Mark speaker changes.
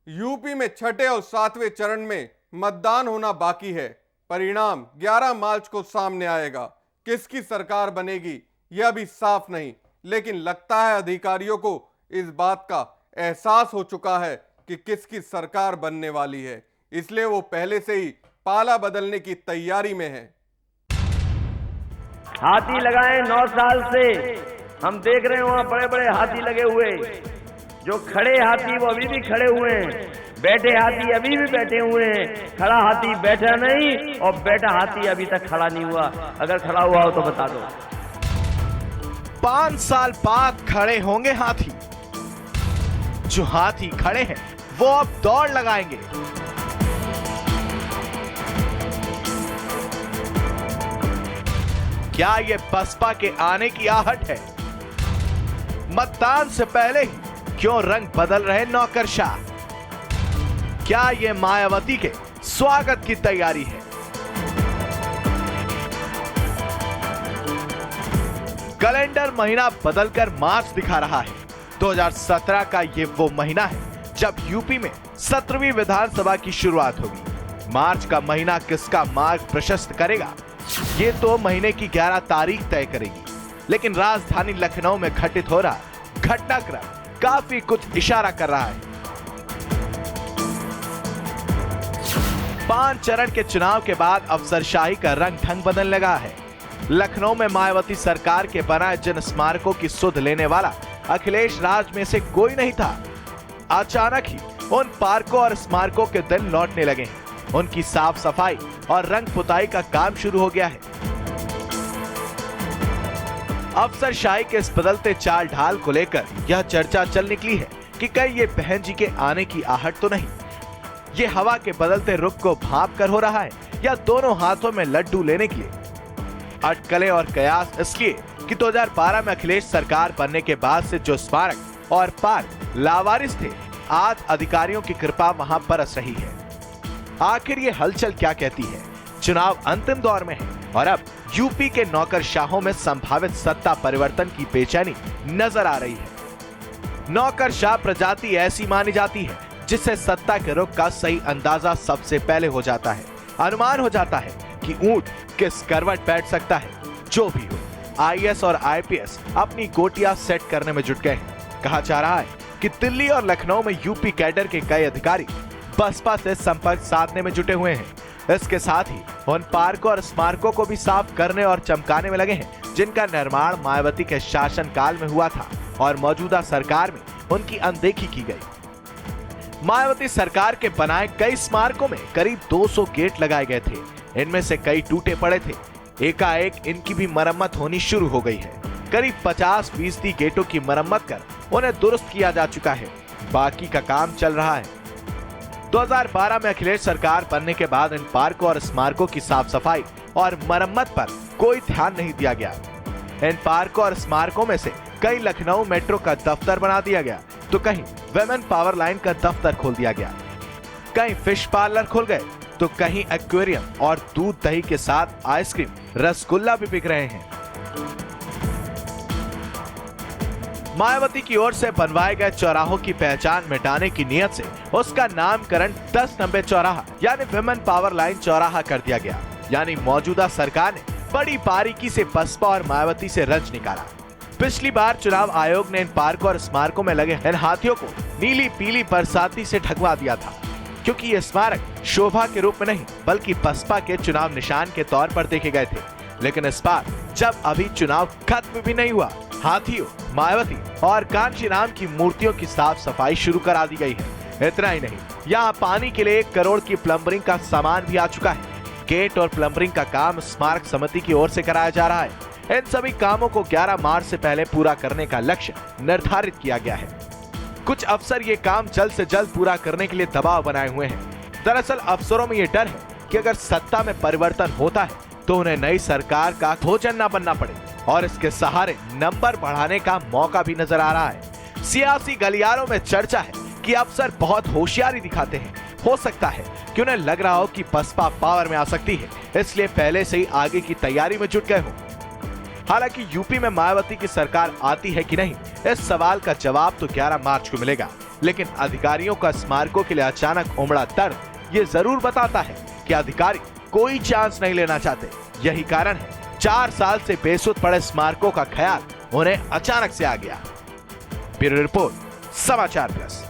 Speaker 1: UP में छठे और सातवें चरण में मतदान होना बाकी है। परिणाम 11 मार्च को सामने आएगा। किसकी सरकार बनेगी यह भी साफ नहीं, लेकिन लगता है अधिकारियों को इस बात का एहसास हो चुका है कि किसकी सरकार बनने वाली है, इसलिए वो पहले से ही पाला बदलने की तैयारी में है।
Speaker 2: हाथी लगाए 9 साल से हम देख रहे हैं, वहां बड़े बड़े हाथी लगे हुए। जो खड़े हाथी वो अभी भी खड़े हुए हैं, बैठे हाथी अभी भी बैठे हुए हैं। खड़ा हाथी बैठा नहीं और बैठा हाथी अभी तक खड़ा नहीं हुआ। अगर खड़ा हुआ हो तो बता दो।
Speaker 3: 5 साल बाद खड़े होंगे हाथी। जो हाथी खड़े हैं वो अब दौड़ लगाएंगे। क्या ये बसपा के आने की आहट है? मतदान से पहले ही क्यों रंग बदल रहे नौकरशाह? क्या ये मायावती के स्वागत की तैयारी है? कैलेंडर महीना बदलकर मार्च दिखा रहा है। 2017 का ये वो महीना है जब यूपी में 17वीं विधानसभा की शुरुआत होगी। मार्च का महीना किसका मार्ग प्रशस्त करेगा, ये तो महीने की 11 तारीख तय करेगी। लेकिन राजधानी लखनऊ में घटित हो रहा घटनाक्रम काफी कुछ इशारा कर रहा है। 5 चरण के चुनाव के बाद अफसरशाही का रंग ढंग बदलने लगा है। लखनऊ में मायावती सरकार के बनाए जिन स्मारकों की सुध लेने वाला अखिलेश राज में से कोई नहीं था, अचानक ही उन पार्कों और स्मारकों के दिन लौटने लगे हैं। उनकी साफ सफाई और रंग पुताई का काम शुरू हो गया है। अफसरशाही के इस बदलते चाल ढाल को लेकर यह चर्चा चल निकली है कि कहीं ये बहन जी के आने की आहट तो नहीं। ये हवा के बदलते रुख को भांप कर हो रहा है या दोनों हाथों में लड्डू लेने के लिए? अटकलें और कयास इसलिए कि 2012 में अखिलेश सरकार बनने के बाद से जो स्मारक और पार्क लावारिस थे, आज अधिकारियों की कृपा वहां बरस रही है। आखिर ये हलचल क्या कहती है? चुनाव अंतिम दौर में है और अब यूपी के नौकरशाहों में संभावित सत्ता परिवर्तन की बेचैनी नजर आ रही है। नौकरशाह प्रजाति ऐसी मानी जाती है जिससे सत्ता के रुख का सही अंदाजा सबसे पहले हो जाता है। अनुमान हो जाता है कि ऊंट किस करवट बैठ सकता है। जो भी हो, आईएएस और आईपीएस अपनी गोटियां सेट करने में जुट गए हैं। कहा जा रहा है कि दिल्ली और लखनऊ में यूपी कैडर के कई अधिकारी बसपा से संपर्क साधने में जुटे हुए हैं। इसके साथ ही उन पार्कों और स्मारकों को भी साफ करने और चमकाने में लगे हैं जिनका निर्माण मायावती के शासनकाल में हुआ था और मौजूदा सरकार में उनकी अनदेखी की गई। मायावती सरकार के बनाए कई स्मारकों में करीब 200 गेट लगाए गए थे। इनमें से कई टूटे पड़े थे। एकाएक इनकी भी मरम्मत होनी शुरू हो गई है। करीब 50% गेटों की मरम्मत कर उन्हें दुरुस्त किया जा चुका है। बाकी का काम चल रहा है। 2012 में अखिलेश सरकार बनने के बाद इन पार्कों और स्मारकों की साफ सफाई और मरम्मत पर कोई ध्यान नहीं दिया गया। इन पार्कों और स्मारकों में से कई लखनऊ मेट्रो का दफ्तर बना दिया गया, तो कहीं विमेन पावर लाइन का दफ्तर खोल दिया गया। कहीं फिश पार्लर खुल गए, तो कहीं एक्वेरियम और दूध दही के साथ आइसक्रीम रसगुल्ला भी बिक रहे हैं। मायावती की ओर से बनवाए गए चौराहों की पहचान मिटाने की नियत से उसका नामकरण 10 नंबर चौराहा यानी विमेन पावर लाइन चौराहा कर दिया गया। यानी मौजूदा सरकार ने बड़ी बारीकी से बसपा और मायावती से रंज निकाला। पिछली बार चुनाव आयोग ने इन पार्कों और स्मारकों में लगे इन हाथियों को नीली पीली बरसाती से ढकवा दिया था, क्योंकि ये स्मारक शोभा के रूप में नहीं बल्कि बसपा के चुनाव निशान के तौर पर देखे गए थे। लेकिन इस बार जब अभी चुनाव खत्म भी नहीं हुआ, हाथियों, मायावती और कांशीराम की मूर्तियों की साफ सफाई शुरू करा दी गई है। इतना ही नहीं, यहाँ पानी के लिए 1 करोड़ की प्लम्बरिंग का सामान भी आ चुका है। गेट और प्लम्बरिंग का काम स्मारक समिति की ओर से कराया जा रहा है। इन सभी कामों को 11 मार्च से पहले पूरा करने का लक्ष्य निर्धारित किया गया है। कुछ अफसर ये काम जल्द से जल्द पूरा करने के लिए दबाव बनाए हुए हैं। दरअसल अफसरों में ये डर है कि अगर सत्ता में परिवर्तन होता है तो उन्हें नई सरकार का भोजन न बनना पड़े और इसके सहारे नंबर बढ़ाने का मौका भी नजर आ रहा है। सियासी गलियारों में चर्चा है कि अफसर बहुत होशियारी दिखाते हैं। हो सकता है कि उन्हें लग रहा हो कि बसपा पावर में आ सकती है, इसलिए पहले से ही आगे की तैयारी में जुट गए हो। हालांकि यूपी में मायावती की सरकार आती है कि नहीं, इस सवाल का जवाब तो 11 मार्च को मिलेगा। लेकिन अधिकारियों का स्मारकों के लिए अचानक उमड़ा दर्द ये जरूर बताता है कि अधिकारी कोई चांस नहीं लेना चाहते। यही कारण है 4 साल से बेसुध पड़े स्मारकों का ख्याल उन्हें अचानक से आ गया। ब्यूरो रिपोर्ट, समाचार प्लस।